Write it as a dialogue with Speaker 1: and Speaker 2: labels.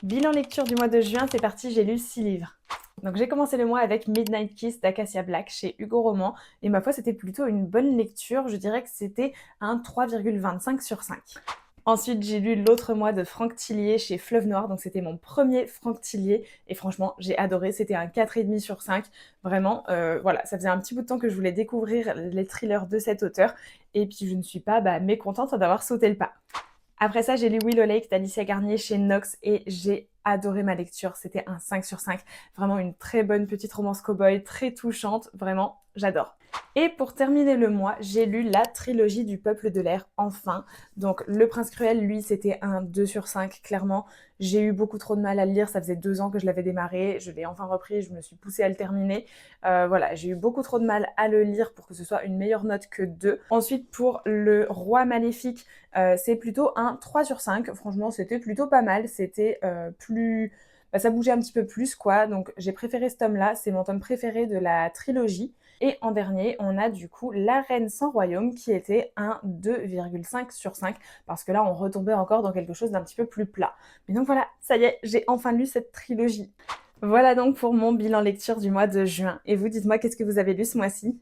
Speaker 1: Bilan lecture du mois de juin, c'est parti, j'ai lu 6 livres. Donc j'ai commencé le mois avec Midnight Kiss d'Acacia Black chez Hugo Roman et ma foi c'était plutôt une bonne lecture, je dirais que c'était un 3,25 sur 5. Ensuite j'ai lu L'autre mois de Franck Tillier chez Fleuve Noir, donc c'était mon premier Franck Tillier et franchement j'ai adoré, c'était un 4,5 sur 5. Vraiment, voilà, ça faisait un petit bout de temps que je voulais découvrir les thrillers de cet auteur et puis je ne suis pas mécontente d'avoir sauté le pas. Après ça, j'ai lu Willow Lake d'Alicia Garnier chez Nox et j'ai adoré ma lecture. C'était un 5 sur 5. Vraiment une très bonne petite romance cow-boy, très touchante. Vraiment, j'adore. Et pour terminer le mois, j'ai lu la trilogie du Peuple de l'air, enfin. Donc Le Prince Cruel, lui, c'était un 2 sur 5, clairement. J'ai eu beaucoup trop de mal à le lire, ça faisait 2 ans que je l'avais démarré, je l'ai enfin repris, je me suis poussée à le terminer. Voilà, j'ai eu beaucoup trop de mal à le lire pour que ce soit une meilleure note que 2. Ensuite, pour Le Roi Maléfique, c'est plutôt un 3 sur 5. Franchement, c'était plutôt pas mal, c'était plus... ça bougeait un petit peu plus, quoi. Donc j'ai préféré ce tome-là, c'est mon tome préféré de la trilogie. Et en dernier, on a du coup La Reine sans royaume qui était un 2,5 sur 5 parce que là, on retombait encore dans quelque chose d'un petit peu plus plat. Mais donc voilà, ça y est, j'ai enfin lu cette trilogie. Voilà donc pour mon bilan lecture du mois de juin. Et vous, dites-moi, qu'est-ce que vous avez lu ce mois-ci?